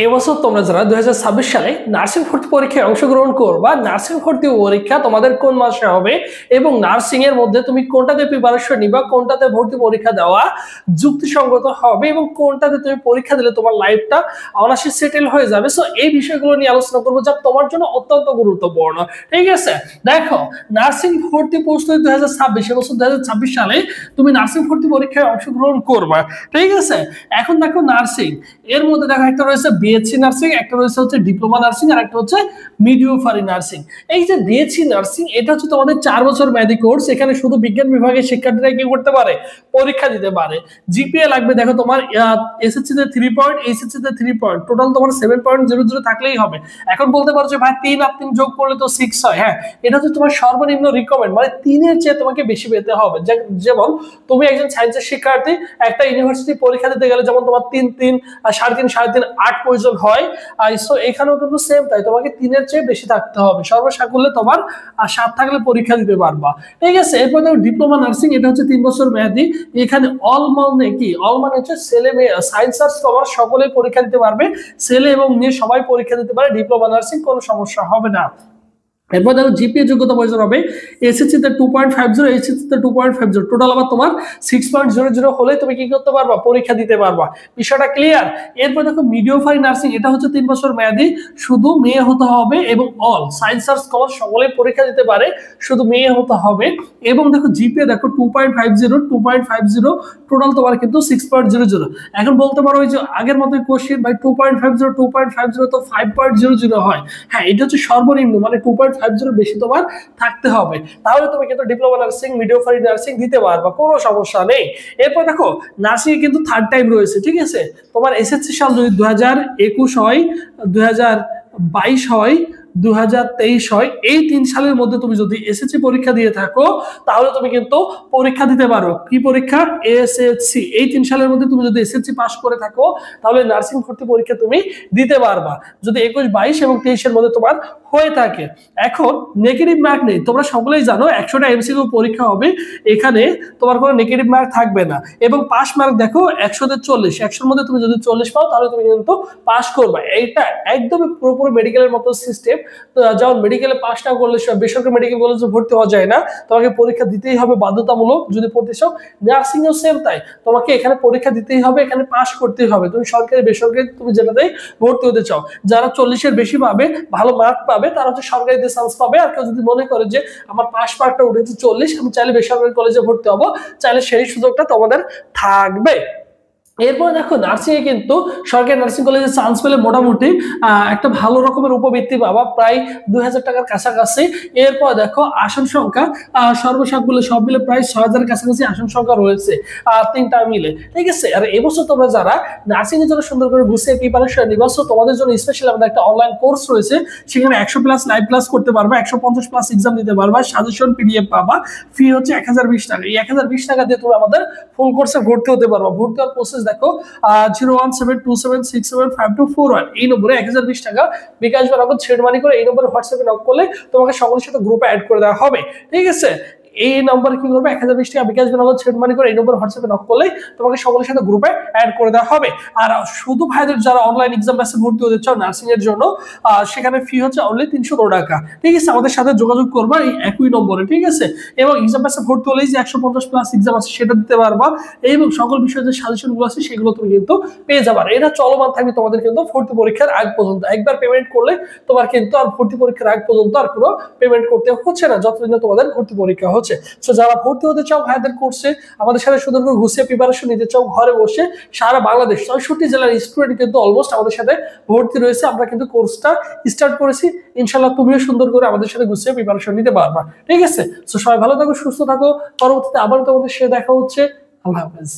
এবছর তোমরা যারা 2026 সালে নার্সিং ভর্তি পরীক্ষায় অংশগ্রহণ করবা, নার্সিং ভর্তি পরীক্ষা তোমাদের কোন মাসে হবে এবং নার্সিং এর মধ্যে তুমি কোনটাতে প্রিপারেশন নিবা, কোনটাতে ভর্তি পরীক্ষা দেওয়া যুক্তিসঙ্গত হবে এবং কোনটাতে তুমি পরীক্ষা দিলে তোমার লাইফটা অনায়াসে সেটেল হয়ে যাবে। সো এই বিষয়গুলো নিয়ে আলোচনা করবো যা তোমার জন্য অত্যন্ত গুরুত্বপূর্ণ। ঠিক আছে, দেখো নার্সিং ভর্তি প্রস্তুতি 2026 এবছর 2026 সালে তুমি নার্সিং ভর্তি পরীক্ষায় অংশগ্রহণ করবা। ঠিক আছে, এখন দেখো নার্সিং এর মধ্যে দেখো একটা রয়েছে বিএসসি নার্সিং, একটা রয়েছে হচ্ছে ডিপ্লোমা নার্সিং, আর একটা হচ্ছে মিডওয়াইফারি নার্সিং। এই যে বিএসসি নার্সিং এটা হচ্ছে তোমাদের 4 বছর মেয়াদী কোর্স। এখানে শুধু বিজ্ঞান বিভাগের শিক্ষার্থীরা কি করতে পারে, পরীক্ষা দিতে পারে। জিপিএ লাগবে দেখো তোমার এসএসসি তে 3 পয়েন্ট, এইচএসসি তে 3 পয়েন্ট, টোটাল তোমার 7.00 থাকলেই হবে। এখন বলতে পারো যে ভাই 3 আর 3 যোগ করলে তো 6 হয়। হ্যাঁ, এটা হচ্ছে তোমার সর্বনিম্ন রিকমেন্ড, মানে 3 এর চেয়ে তোমাকে বেশি পেতে হবে। যেমন তুমি একজন সায়েন্সের শিক্ষার্থী, একটা ইউনিভার্সিটি পরীক্ষা দিতে গেলে যেমন তোমার 3 3 3.5 3.5 8 প্রয়োজন হয়, সো এখানেও কিন্তু সেম তাই, তোমাকে 3 এর চেয়ে বেশি থাকতে হবে। সর্বসাকুল্যে তোমার 7 থাকলে পরীক্ষা দিতে পারবা। ঠিক আছে, এরপর দেখো ডিপ্লোমা নার্সিং, এটা হচ্ছে 3 বছর মেয়াদী। এখানে অল মানে কি, অল মানে হচ্ছে ছেলে মেয়ে, সায়েন্স আর্টস কমার্স সকলে পরীক্ষা দিতে পারবে, ছেলে এবং মেয়ে সবাই পরীক্ষা দিতে পারে। ডিপ্লোমা নার্সিং কোনো সমস্যা হবে না। এরপর দেখো জিপিএ যোগ্যতা প্রয়োজন হবে এসএসসি তে 2.50, এইচএসসি তে 2.50, টোটাল আবার তোমার 6.00 হলে তুমি কি করতে পারবা, পরীক্ষা দিতে পারবা। বিষয়টা ক্লিয়ার? এরপর দেখো মিডওয়াইফারি নার্সিং, এটা হচ্ছে 3 বছর মেয়াদী, শুধু মেয়ে হতে হবে এবং অল সায়েন্স আর্টস কমার্স সকলে পরীক্ষা দিতে পারে, শুধু মেয়ে হতে হবে। এবং দেখো জিপিএ দেখো 2.50, টোটাল তোমার কিন্তু 6.00। এখন বলতে পারো ওই যে আগের মতো কোশ্চেন ভাই 2.50 তো 5.00 হয়। হ্যাঁ, এটা হচ্ছে সর্বনিম্ন, মানে 2.50 বেশি তোমার থাকতে হবে, তাহলে তুমি কিন্তু ডিপ্লোমা নার্সিং মিডওয়াইফারি নার্সিং দিতে পারবা, কোনো সমস্যা নেই। এরপর দেখো নার্সিং এ কিন্তু থার্ড টাইম রয়েছে। ঠিক আছে, তোমার এসএসসি সাল যদি 2021 হয়, 2022 হয়, 2023 হয়, এই 3 সালের মধ্যে তুমি যদি এসএসসি পরীক্ষা দিয়ে থাকো তাহলে তুমি কিন্তু পরীক্ষা দিতে পারো। কি পরীক্ষা? এসএসসি। এই 3 সালের মধ্যে তুমি যদি এসএসসি পাস করে থাকো তাহলে নার্সিং ভর্তি পরীক্ষা তুমি দিতে পারবা, যদি 21, 22 এবং 23 এর মধ্যে তোমার হয়ে থাকে। এখন নেগেটিভ মার্ক নেই, তোমরা সকলেই জানো 100টা এমসিকিউ পরীক্ষা হবে, এখানে তোমার কোনো নেগেটিভ মার্ক থাকবে না। এবং পাস মার্ক দেখো 100তে 40, 100-এর মধ্যে তুমি যদি 40 পাও তাহলে তুমি কিন্তু পাস করবে। এইটা একদমই পুরোপুরি মেডিকেলের মতো সিস্টেম। যেমন মেডিকেলে পাস না করলে বেসরকারি মেডিকেল কলেজে ভর্তি হওয়া যায় না, তোমাকে পরীক্ষা দিতেই হবে বাধ্যতামূলক যদি পড়তে চাও। নার্সিং এও সেম তাই, তোমাকে এখানে পরীক্ষা দিতেই হবে, এখানে পাস করতেই হবে। তুমি সরকারি বেসরকারি তুমি যেটাতেই ভর্তি হতে চাও। যারা 40-এর বেশি পাবে, ভালো মার্ক পাবে, তারা হচ্ছে সরকারিতে চান্স পাবে। আর কেউ যদি মনে করে যে আমার পাস মার্কটা উঠেছে 40, আমি চাইলে বেসরকারি কলেজে ভর্তি হবো, চাইলে সেই সুযোগটা তোমাদের থাকবে। এরপর দেখো নার্সিং এ কিন্তু সরকারি নার্সিং কলেজে চান্স পেলে মোটামুটি একটা ভালো রকমের উপবৃত্তি পাবা, প্রায় 2000 টাকার কাছাকাছি। এরপর দেখো আসন সংখ্যা সর্বসাকুল্যে সব মিলে প্রায় 6000 কাছাকাছি আসন সংখ্যা রয়েছে 3টা মিলে। ঠিক আছে, আর এবছর তোমরা যারা নার্সিং এর জন্য সুন্দর করে গুছিয়ে প্রিপারেশন নিবা, সো তোমাদের জন্য স্পেশাল আমাদের একটা অনলাইন কোর্স রয়েছে, সেখানে 100+ লাইভ ক্লাস করতে পারবা, 150+ এক্সাম দিতে পারবা, সাজেশন পিডিএফ পাবা। ফি হচ্ছে 1020 টাকা। এই 1020 টাকা দিয়ে তুমি আমাদের ফুল কোর্সে ভর্তি হতে পারবা। ভর্তি হওয়ার প্রসেস দেখো 01727675241 এই নম্বরে 1020 টাকা বিকাশ বা নগদ সেন্ড মানি করে এই নম্বরে হোয়াটসঅ্যাপে নক করলে তোমাকে সকলের সাথে গ্রুপে অ্যাড করে দেওয়া হবে। ঠিক আছে, এই নাম্বার কি করবে, 1020 টাকা বিকাশ বা নগদ সেন্ড মানি করে এই নম্বরে হোয়াটসঅ্যাপে নক করলে তোমাকে সকলের সাথে গ্রুপে অ্যাড করে দেওয়া হবে। আর শুধু ভাইদের যারা অনলাইন এক্সাম ব্যাচে ভর্তি হতে চাও নার্সিং এর জন্য, সেখানে ফি হচ্ছে অনলি 310 টাকা। ঠিক আছে, আমাদের সাথে যোগাযোগ করবা এই একই নম্বরে। ঠিক আছে, এবং এক্সাম ব্যাচে ভর্তি হলেই যে 150+ এক্সাম আছে সেটা দিতে পারবা, এবং সকল বিষয়ে যে সাজেশনগুলো আছে সেগুলো তুমি কিন্তু পেয়ে যাবে। এটা চলমান থাকবে তোমাদের কিন্তু ভর্তি পরীক্ষার আগ পর্যন্ত। একবার পেমেন্ট করলে তোমার কিন্তু আর ভর্তি পরীক্ষার আগ পর্যন্ত আর কোনো পেমেন্ট করতে হচ্ছে না, যতদিন তোমাদের ভর্তি পরীক্ষা হচ্ছে। সো যারা ভর্তি হতে চাও ভাইদের কোর্সে, আমাদের সাথে সুন্দর করে গুছিয়ে প্রিপারেশন নিতে চাও ঘরে বসে, সারা বাংলাদেশ 64 জেলার স্টুডেন্ট কিন্তু অলমোস্ট আমাদের সাথে ভর্তি রয়েছে। আমরা কিন্তু কোর্সটা স্টার্ট করেছি, ইনশাআল্লাহ তুমিও সুন্দর করে আমাদের সাথে গুছিয়ে প্রিপারেশন নিতে পারবা। ঠিক আছে, সো সবাই ভালো থাকো, সুস্থ থাকো, পরবর্তীতে আবার তোমাদের সাথে দেখা হচ্ছে। আল্লাহ হাফেজ।